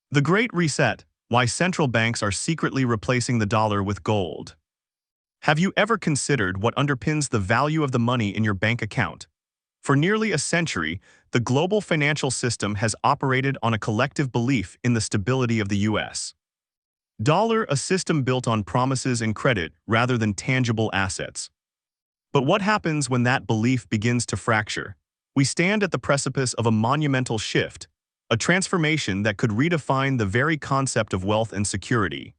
The Great Reset: Why Central Banks Are Secretly Replacing the Dollar with Gold. Have you ever considered what underpins the value of the money in your bank account? For nearly a century, the global financial system has operated on a collective belief in the stability of the U.S. dollar, a system built on promises and credit rather than tangible assets. But what happens when that belief begins to fracture? We stand at the precipice of a monumental shift, a transformation that could redefine the very concept of wealth and security.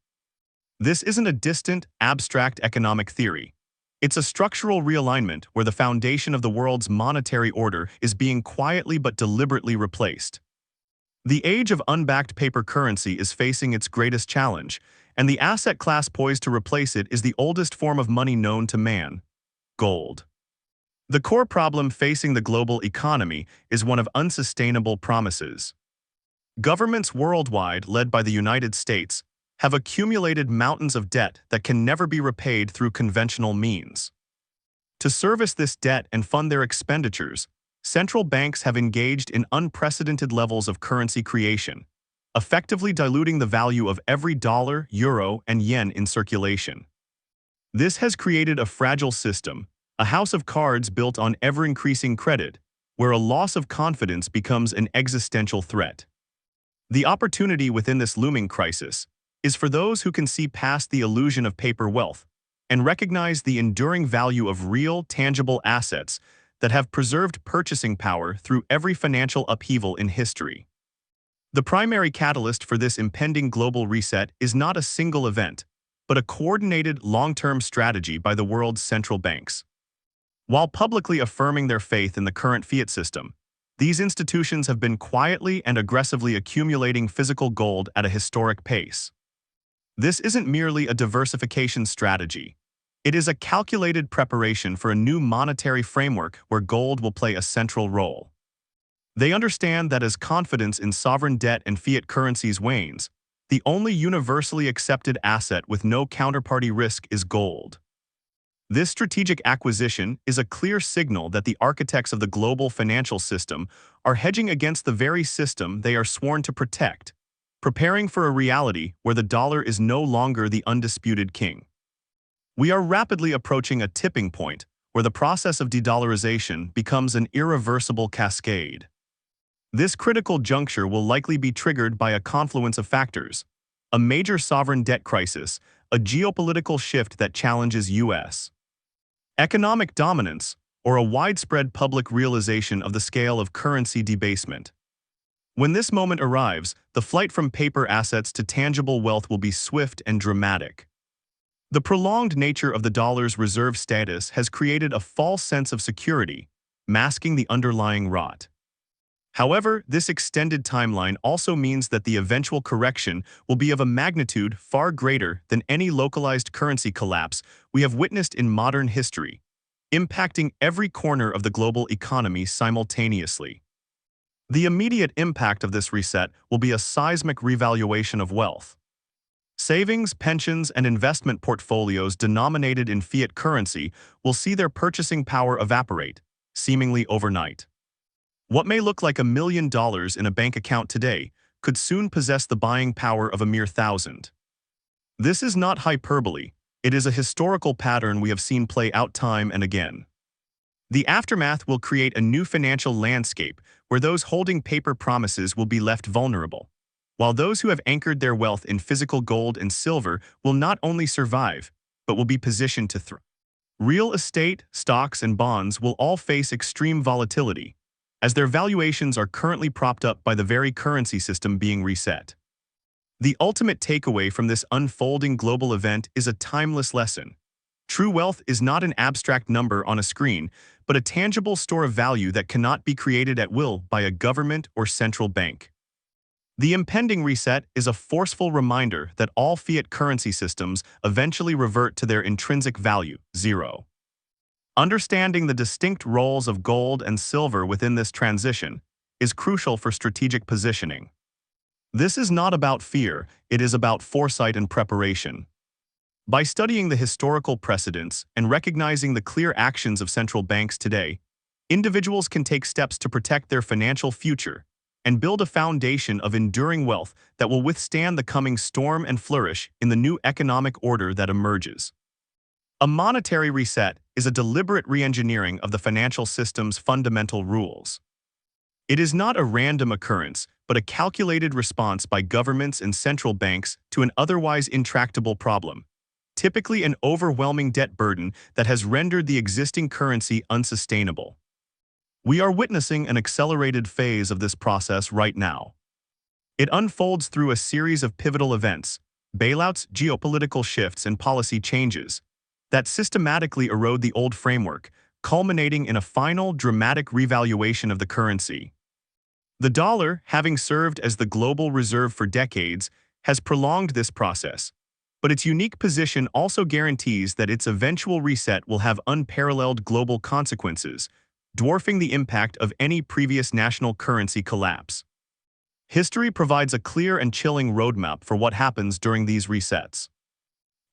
This isn't a distant, abstract economic theory. It's a structural realignment where the foundation of the world's monetary order is being quietly but deliberately replaced. The age of unbacked paper currency is facing its greatest challenge, and the asset class poised to replace it is the oldest form of money known to man: gold. The core problem facing the global economy is one of unsustainable promises. Governments worldwide, led by the United States, have accumulated mountains of debt that can never be repaid through conventional means. To service this debt and fund their expenditures, central banks have engaged in unprecedented levels of currency creation, effectively diluting the value of every dollar, euro, and yen in circulation. This has created a fragile system, a house of cards built on ever-increasing credit, where a loss of confidence becomes an existential threat. The opportunity within this looming crisis is for those who can see past the illusion of paper wealth and recognize the enduring value of real, tangible assets that have preserved purchasing power through every financial upheaval in history. The primary catalyst for this impending global reset is not a single event, but a coordinated, long-term strategy by the world's central banks. While publicly affirming their faith in the current fiat system, these institutions have been quietly and aggressively accumulating physical gold at a historic pace. This isn't merely a diversification strategy. It is a calculated preparation for a new monetary framework where gold will play a central role. They understand that as confidence in sovereign debt and fiat currencies wanes, the only universally accepted asset with no counterparty risk is gold. This strategic acquisition is a clear signal that the architects of the global financial system are hedging against the very system they are sworn to protect, preparing for a reality where the dollar is no longer the undisputed king. We are rapidly approaching a tipping point where the process of de-dollarization becomes an irreversible cascade. This critical juncture will likely be triggered by a confluence of factors: a major sovereign debt crisis, a geopolitical shift that challenges U.S. economic dominance, or a widespread public realization of the scale of currency debasement. When this moment arrives, the flight from paper assets to tangible wealth will be swift and dramatic. The prolonged nature of the dollar's reserve status has created a false sense of security, masking the underlying rot. However, this extended timeline also means that the eventual correction will be of a magnitude far greater than any localized currency collapse we have witnessed in modern history, impacting every corner of the global economy simultaneously. The immediate impact of this reset will be a seismic revaluation of wealth. Savings, pensions, and investment portfolios denominated in fiat currency will see their purchasing power evaporate, seemingly overnight. What may look like $1 million in a bank account today could soon possess the buying power of a mere thousand. This is not hyperbole. It is a historical pattern we have seen play out time and again. The aftermath will create a new financial landscape where those holding paper promises will be left vulnerable, while those who have anchored their wealth in physical gold and silver will not only survive, but will be positioned to thrive. Real estate, stocks, and bonds will all face extreme volatility, as their valuations are currently propped up by the very currency system being reset. The ultimate takeaway from this unfolding global event is a timeless lesson. True wealth is not an abstract number on a screen, but a tangible store of value that cannot be created at will by a government or central bank. The impending reset is a forceful reminder that all fiat currency systems eventually revert to their intrinsic value, zero. Understanding the distinct roles of gold and silver within this transition is crucial for strategic positioning. This is not about fear, it is about foresight and preparation. By studying the historical precedents and recognizing the clear actions of central banks today, individuals can take steps to protect their financial future and build a foundation of enduring wealth that will withstand the coming storm and flourish in the new economic order that emerges. A monetary reset is a deliberate re-engineering of the financial system's fundamental rules. It is not a random occurrence, but a calculated response by governments and central banks to an otherwise intractable problem, typically an overwhelming debt burden that has rendered the existing currency unsustainable. We are witnessing an accelerated phase of this process right now. It unfolds through a series of pivotal events, bailouts, geopolitical shifts, and policy changes that systematically erode the old framework, culminating in a final, dramatic revaluation of the currency. The dollar, having served as the global reserve for decades, has prolonged this process, but its unique position also guarantees that its eventual reset will have unparalleled global consequences, dwarfing the impact of any previous national currency collapse. History provides a clear and chilling roadmap for what happens during these resets.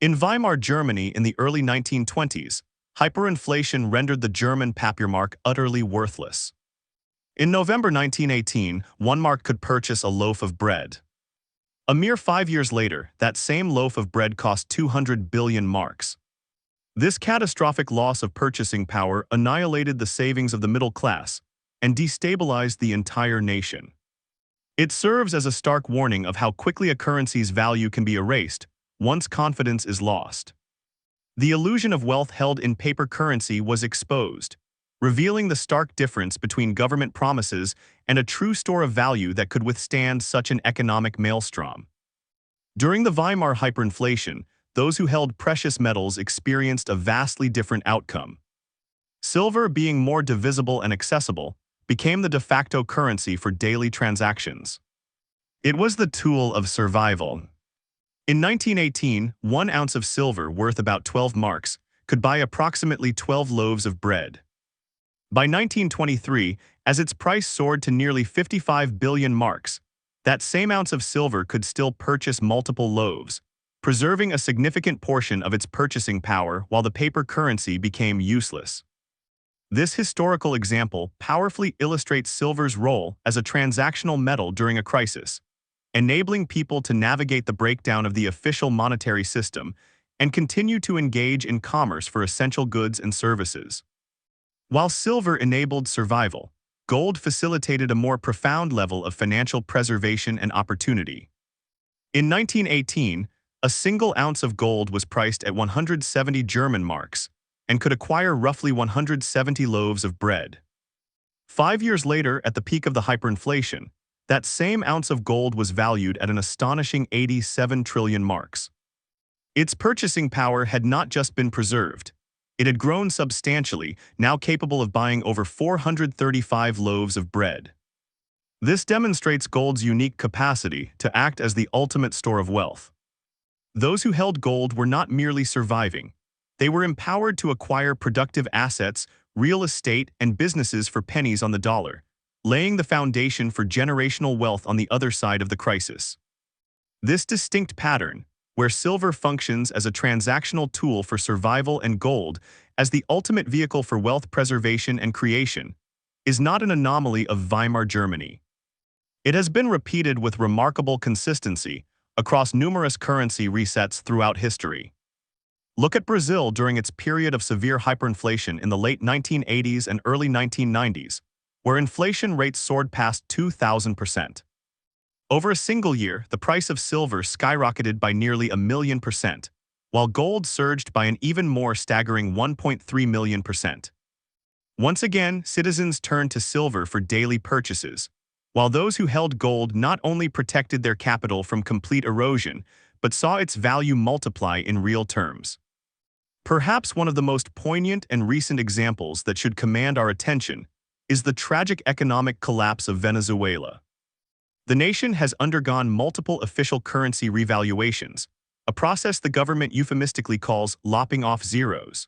In Weimar Germany in the early 1920s, hyperinflation rendered the German Papiermark utterly worthless. In November 1918, 1 mark could purchase a loaf of bread. A mere 5 years later, that same loaf of bread cost 200 billion marks. This catastrophic loss of purchasing power annihilated the savings of the middle class and destabilized the entire nation. It serves as a stark warning of how quickly a currency's value can be erased once confidence is lost. The illusion of wealth held in paper currency was exposed, revealing the stark difference between government promises and a true store of value that could withstand such an economic maelstrom. During the Weimar hyperinflation, those who held precious metals experienced a vastly different outcome. Silver, being more divisible and accessible, became the de facto currency for daily transactions. It was the tool of survival. In 1918, 1 ounce of silver worth about 12 marks could buy approximately 12 loaves of bread. By 1923, as its price soared to nearly 55 billion marks, that same ounce of silver could still purchase multiple loaves, preserving a significant portion of its purchasing power while the paper currency became useless. This historical example powerfully illustrates silver's role as a transactional metal during a crisis, enabling people to navigate the breakdown of the official monetary system and continue to engage in commerce for essential goods and services. While silver enabled survival, gold facilitated a more profound level of financial preservation and opportunity. In 1918, a single ounce of gold was priced at 170 German marks and could acquire roughly 170 loaves of bread. 5 years later, at the peak of the hyperinflation, that same ounce of gold was valued at an astonishing 87 trillion marks. Its purchasing power had not just been preserved, it had grown substantially, now capable of buying over 435 loaves of bread. This demonstrates gold's unique capacity to act as the ultimate store of wealth. Those who held gold were not merely surviving, they were empowered to acquire productive assets, real estate, and businesses for pennies on the dollar, laying the foundation for generational wealth on the other side of the crisis. This distinct pattern, where silver functions as a transactional tool for survival and gold as the ultimate vehicle for wealth preservation and creation, is not an anomaly of Weimar Germany. It has been repeated with remarkable consistency across numerous currency resets throughout history. Look at Brazil during its period of severe hyperinflation in the late 1980s and early 1990s, where inflation rates soared past 2,000%. Over a single year, the price of silver skyrocketed by nearly 1,000,000%, while gold surged by an even more staggering 1.3 million%. Once again, citizens turned to silver for daily purchases, while those who held gold not only protected their capital from complete erosion, but saw its value multiply in real terms. Perhaps one of the most poignant and recent examples that should command our attention is the tragic economic collapse of Venezuela. The nation has undergone multiple official currency revaluations, a process the government euphemistically calls lopping off zeros.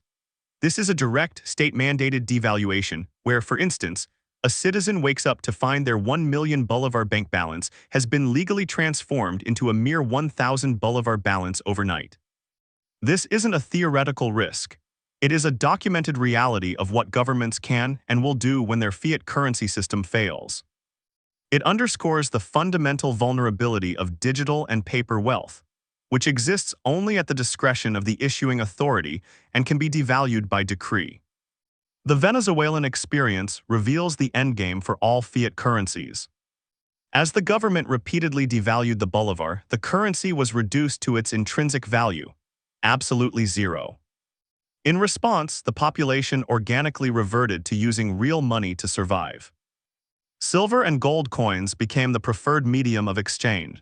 This is a direct, state-mandated devaluation where, for instance, a citizen wakes up to find their 1 million bolivar bank balance has been legally transformed into a mere 1,000 bolivar balance overnight. This isn't a theoretical risk. It is a documented reality of what governments can and will do when their fiat currency system fails. It underscores the fundamental vulnerability of digital and paper wealth, which exists only at the discretion of the issuing authority and can be devalued by decree. The Venezuelan experience reveals the endgame for all fiat currencies. As the government repeatedly devalued the bolivar, the currency was reduced to its intrinsic value, absolutely zero. In response, the population organically reverted to using real money to survive. Silver and gold coins became the preferred medium of exchange.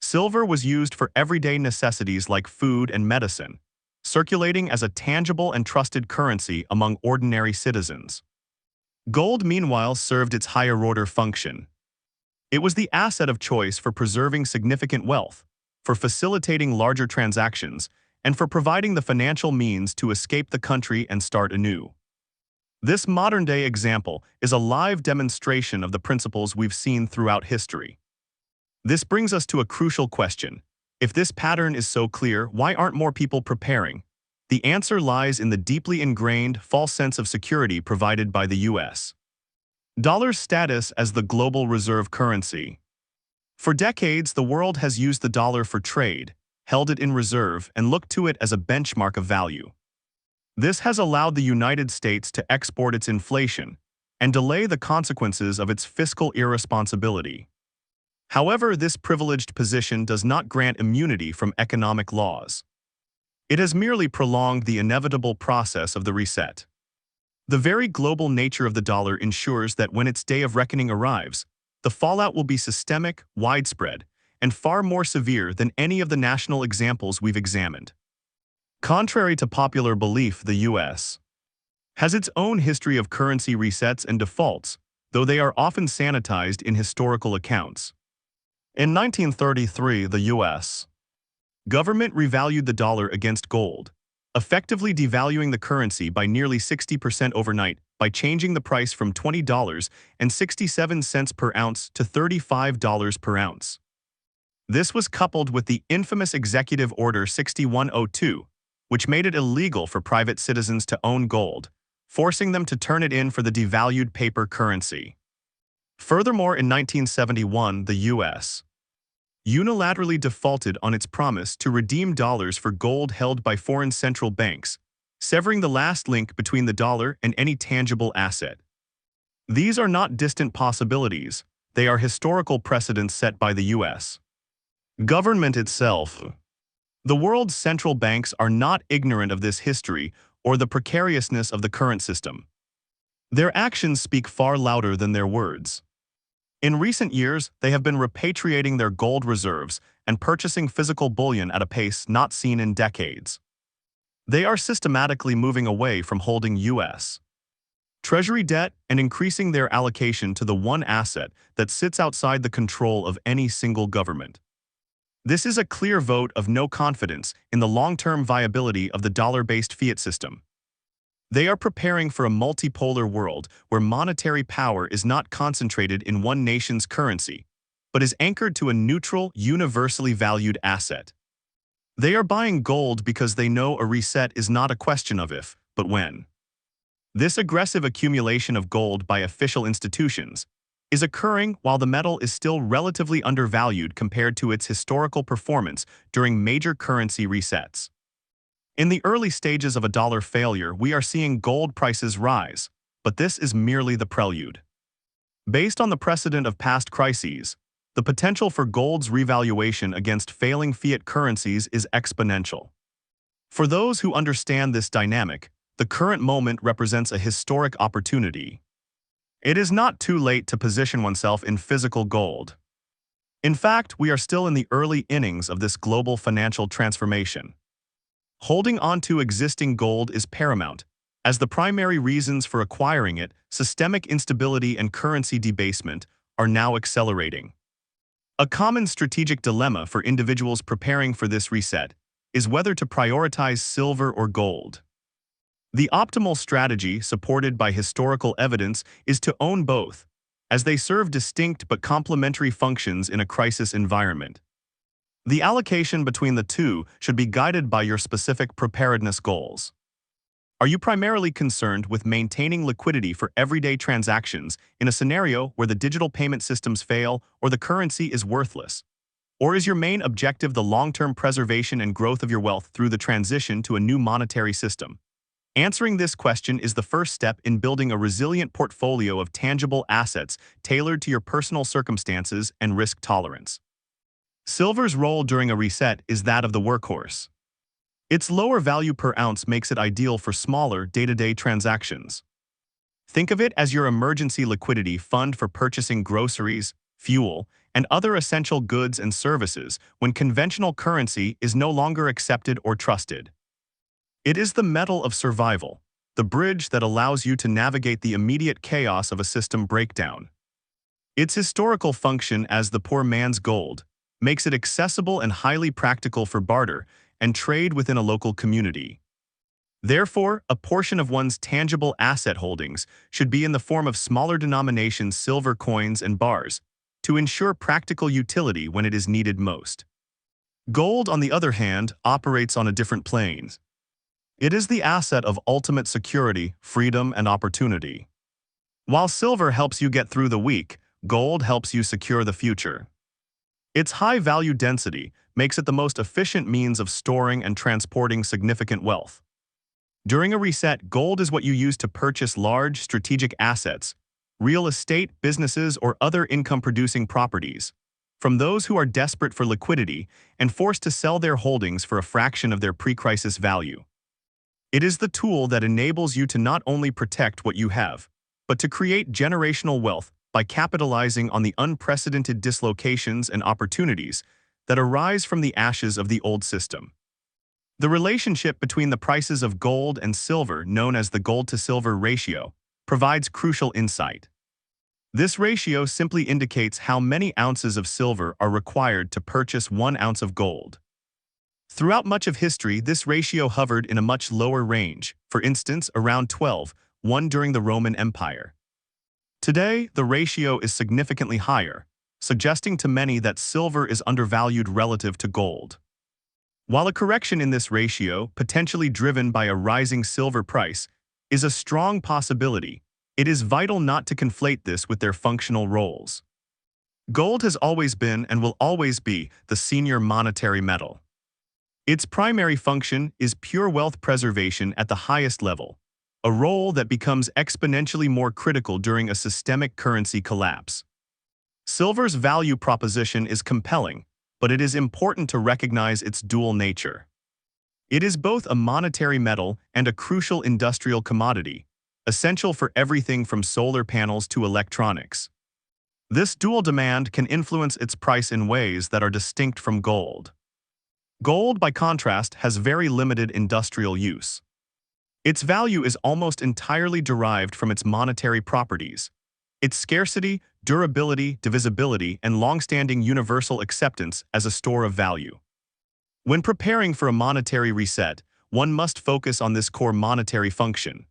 Silver was used for everyday necessities like food and medicine, circulating as a tangible and trusted currency among ordinary citizens. Gold, meanwhile, served its higher-order function. It was the asset of choice for preserving significant wealth, for facilitating larger transactions, and for providing the financial means to escape the country and start anew. This modern-day example is a live demonstration of the principles we've seen throughout history. This brings us to a crucial question. If this pattern is so clear, why aren't more people preparing? The answer lies in the deeply ingrained, false sense of security provided by the U.S. dollar's status as the global reserve currency. For decades, the world has used the dollar for trade, held it in reserve, and looked to it as a benchmark of value. This has allowed the United States to export its inflation and delay the consequences of its fiscal irresponsibility. However, this privileged position does not grant immunity from economic laws. It has merely prolonged the inevitable process of the reset. The very global nature of the dollar ensures that when its day of reckoning arrives, the fallout will be systemic, widespread, and far more severe than any of the national examples we've examined. Contrary to popular belief, the U.S. has its own history of currency resets and defaults, though they are often sanitized in historical accounts. In 1933, the U.S. government revalued the dollar against gold, effectively devaluing the currency by nearly 60% overnight by changing the price from $20.67 per ounce to $35 per ounce. This was coupled with the infamous Executive Order 6102, which made it illegal for private citizens to own gold, forcing them to turn it in for the devalued paper currency. Furthermore, in 1971, the U.S. unilaterally defaulted on its promise to redeem dollars for gold held by foreign central banks, severing the last link between the dollar and any tangible asset. These are not distant possibilities, they are historical precedents set by the U.S. government itself. The world's central banks are not ignorant of this history or the precariousness of the current system. Their actions speak far louder than their words. In recent years, they have been repatriating their gold reserves and purchasing physical bullion at a pace not seen in decades. They are systematically moving away from holding U.S. Treasury debt and increasing their allocation to the one asset that sits outside the control of any single government. This is a clear vote of no confidence in the long-term viability of the dollar-based fiat system. They are preparing for a multipolar world where monetary power is not concentrated in one nation's currency, but is anchored to a neutral, universally valued asset. They are buying gold because they know a reset is not a question of if, but when. This aggressive accumulation of gold by official institutions is occurring while the metal is still relatively undervalued compared to its historical performance during major currency resets. In the early stages of a dollar failure, we are seeing gold prices rise, but this is merely the prelude. Based on the precedent of past crises, the potential for gold's revaluation against failing fiat currencies is exponential. For those who understand this dynamic, the current moment represents a historic opportunity. It is not too late to position oneself in physical gold. In fact, we are still in the early innings of this global financial transformation. Holding on to existing gold is paramount, as the primary reasons for acquiring it, systemic instability and currency debasement, are now accelerating. A common strategic dilemma for individuals preparing for this reset is whether to prioritize silver or gold. The optimal strategy, supported by historical evidence, is to own both, as they serve distinct but complementary functions in a crisis environment. The allocation between the two should be guided by your specific preparedness goals. Are you primarily concerned with maintaining liquidity for everyday transactions in a scenario where the digital payment systems fail or the currency is worthless? Or is your main objective the long-term preservation and growth of your wealth through the transition to a new monetary system? Answering this question is the first step in building a resilient portfolio of tangible assets tailored to your personal circumstances and risk tolerance. Silver's role during a reset is that of the workhorse. Its lower value per ounce makes it ideal for smaller, day-to-day transactions. Think of it as your emergency liquidity fund for purchasing groceries, fuel, and other essential goods and services when conventional currency is no longer accepted or trusted. It is the metal of survival, the bridge that allows you to navigate the immediate chaos of a system breakdown. Its historical function as the poor man's gold makes it accessible and highly practical for barter and trade within a local community. Therefore, a portion of one's tangible asset holdings should be in the form of smaller denomination silver coins and bars to ensure practical utility when it is needed most. Gold, on the other hand, operates on a different plane. It is the asset of ultimate security, freedom, and opportunity. While silver helps you get through the week, gold helps you secure the future. Its high value density makes it the most efficient means of storing and transporting significant wealth. During a reset, gold is what you use to purchase large, strategic assets, real estate, businesses, or other income-producing properties, from those who are desperate for liquidity and forced to sell their holdings for a fraction of their pre-crisis value. It is the tool that enables you to not only protect what you have, but to create generational wealth by capitalizing on the unprecedented dislocations and opportunities that arise from the ashes of the old system. The relationship between the prices of gold and silver, known as the gold-to-silver ratio, provides crucial insight. This ratio simply indicates how many ounces of silver are required to purchase 1 ounce of gold. Throughout much of history, this ratio hovered in a much lower range, for instance, around 12:1 during the Roman Empire. Today, the ratio is significantly higher, suggesting to many that silver is undervalued relative to gold. While a correction in this ratio, potentially driven by a rising silver price, is a strong possibility, it is vital not to conflate this with their functional roles. Gold has always been and will always be the senior monetary metal. Its primary function is pure wealth preservation at the highest level, a role that becomes exponentially more critical during a systemic currency collapse. Silver's value proposition is compelling, but it is important to recognize its dual nature. It is both a monetary metal and a crucial industrial commodity, essential for everything from solar panels to electronics. This dual demand can influence its price in ways that are distinct from gold. Gold, by contrast, has very limited industrial use. Its value is almost entirely derived from its monetary properties. Its scarcity, durability, divisibility, and long-standing universal acceptance as a store of value. When preparing for a monetary reset, one must focus on this core monetary function.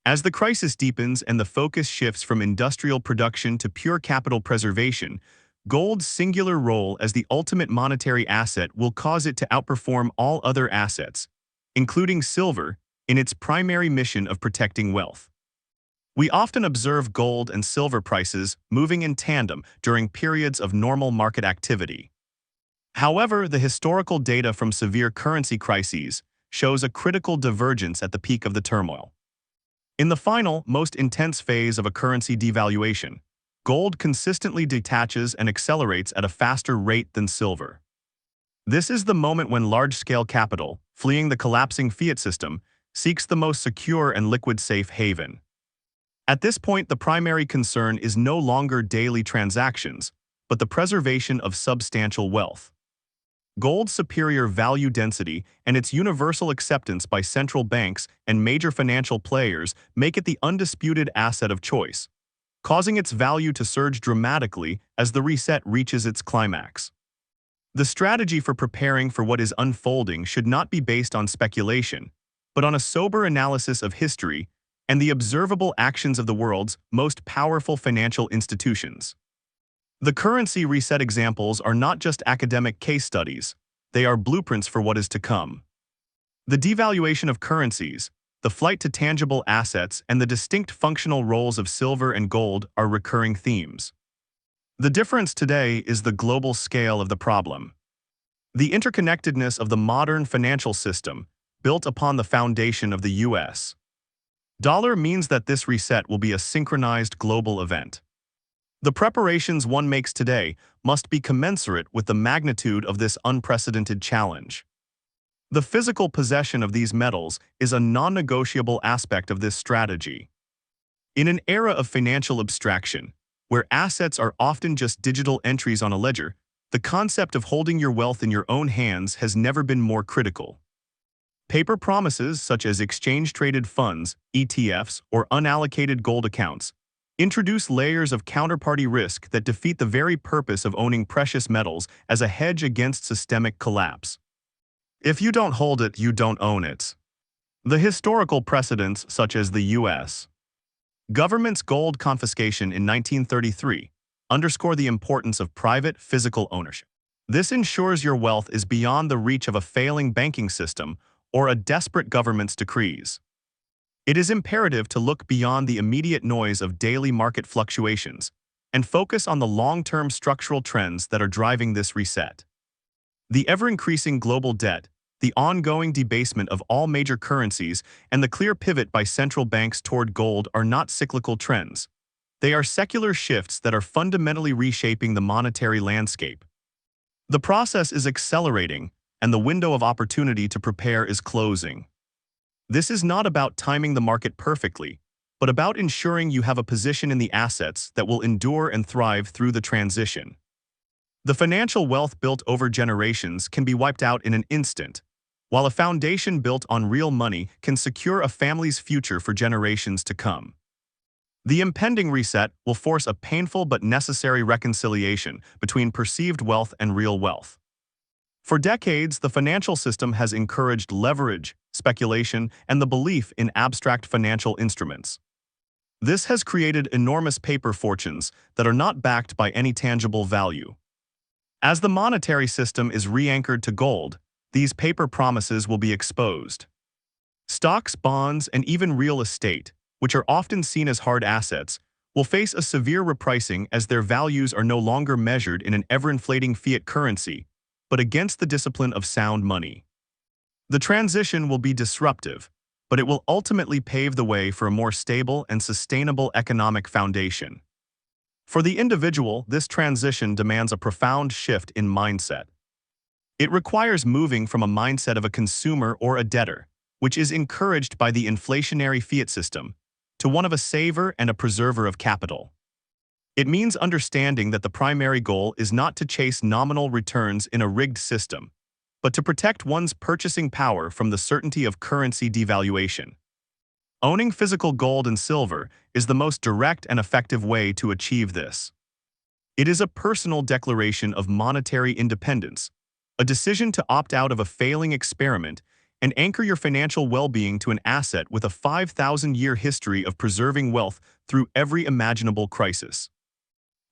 As the crisis deepens and the focus shifts from industrial production to pure capital preservation, gold's singular role as the ultimate monetary asset will cause it to outperform all other assets, including silver, in its primary mission of protecting wealth. We often observe gold and silver prices moving in tandem during periods of normal market activity. However, the historical data from severe currency crises shows a critical divergence at the peak of the turmoil. In the final, most intense phase of a currency devaluation, gold consistently detaches and accelerates at a faster rate than silver. This is the moment when large-scale capital, fleeing the collapsing fiat system, seeks the most secure and liquid safe haven. At this point, the primary concern is no longer daily transactions, but the preservation of substantial wealth. Gold's superior value density and its universal acceptance by central banks and major financial players make it the undisputed asset of choice, causing its value to surge dramatically as the reset reaches its climax. The strategy for preparing for what is unfolding should not be based on speculation, but on a sober analysis of history and the observable actions of the world's most powerful financial institutions. The currency reset examples are not just academic case studies, they are blueprints for what is to come. The devaluation of currencies, the flight to tangible assets, and the distinct functional roles of silver and gold are recurring themes. The difference today is the global scale of the problem. The interconnectedness of the modern financial system, built upon the foundation of the U.S. dollar, means that this reset will be a synchronized global event. The preparations one makes today must be commensurate with the magnitude of this unprecedented challenge. The physical possession of these metals is a non-negotiable aspect of this strategy. In an era of financial abstraction, where assets are often just digital entries on a ledger, the concept of holding your wealth in your own hands has never been more critical. Paper promises such as exchange-traded funds, ETFs, or unallocated gold accounts introduce layers of counterparty risk that defeat the very purpose of owning precious metals as a hedge against systemic collapse. If you don't hold it, you don't own it. The historical precedents, such as the U.S. government's gold confiscation in 1933, underscore the importance of private, physical ownership. This ensures your wealth is beyond the reach of a failing banking system or a desperate government's decrees. It is imperative to look beyond the immediate noise of daily market fluctuations and focus on the long-term structural trends that are driving this reset. The ever-increasing global debt, the ongoing debasement of all major currencies, and the clear pivot by central banks toward gold are not cyclical trends. They are secular shifts that are fundamentally reshaping the monetary landscape. The process is accelerating, and the window of opportunity to prepare is closing. This is not about timing the market perfectly, but about ensuring you have a position in the assets that will endure and thrive through the transition. The financial wealth built over generations can be wiped out in an instant, while a foundation built on real money can secure a family's future for generations to come. The impending reset will force a painful but necessary reconciliation between perceived wealth and real wealth. For decades, the financial system has encouraged leverage, speculation, and the belief in abstract financial instruments. This has created enormous paper fortunes that are not backed by any tangible value. As the monetary system is re-anchored to gold, these paper promises will be exposed. Stocks, bonds, and even real estate, which are often seen as hard assets, will face a severe repricing as their values are no longer measured in an ever-inflating fiat currency, but against the discipline of sound money. The transition will be disruptive, but it will ultimately pave the way for a more stable and sustainable economic foundation. For the individual, this transition demands a profound shift in mindset. It requires moving from a mindset of a consumer or a debtor, which is encouraged by the inflationary fiat system, to one of a saver and a preserver of capital. It means understanding that the primary goal is not to chase nominal returns in a rigged system, but to protect one's purchasing power from the certainty of currency devaluation. Owning physical gold and silver is the most direct and effective way to achieve this. It is a personal declaration of monetary independence, a decision to opt out of a failing experiment and anchor your financial well-being to an asset with a 5,000-year history of preserving wealth through every imaginable crisis.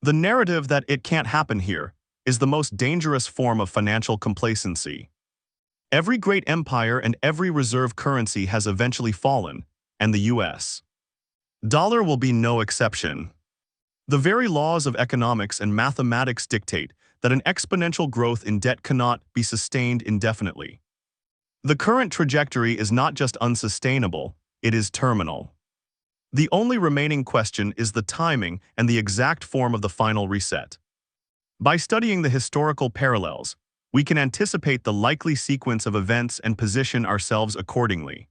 The narrative that it can't happen here is the most dangerous form of financial complacency. Every great empire and every reserve currency has eventually fallen, and the U.S. dollar will be no exception. The very laws of economics and mathematics dictate that an exponential growth in debt cannot be sustained indefinitely. The current trajectory is not just unsustainable, it is terminal. The only remaining question is the timing and the exact form of the final reset. By studying the historical parallels, we can anticipate the likely sequence of events and position ourselves accordingly.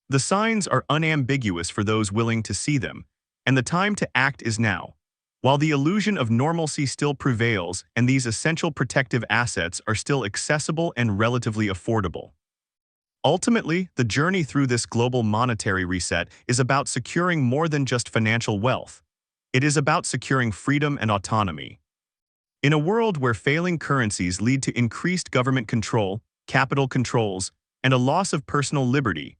The signs are unambiguous for those willing to see them, and the time to act is now. While the illusion of normalcy still prevails and these essential protective assets are still accessible and relatively affordable. Ultimately, the journey through this global monetary reset is about securing more than just financial wealth. It is about securing freedom and autonomy. In a world where failing currencies lead to increased government control, capital controls, and a loss of personal liberty,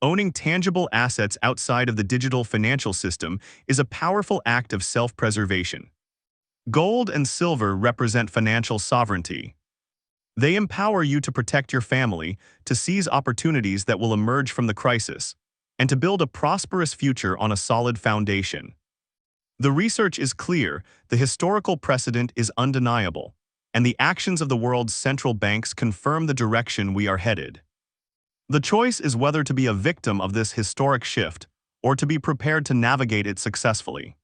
owning tangible assets outside of the digital financial system is a powerful act of self-preservation. Gold and silver represent financial sovereignty. They empower you to protect your family, to seize opportunities that will emerge from the crisis, and to build a prosperous future on a solid foundation. The research is clear, the historical precedent is undeniable, and the actions of the world's central banks confirm the direction we are headed. The choice is whether to be a victim of this historic shift or to be prepared to navigate it successfully.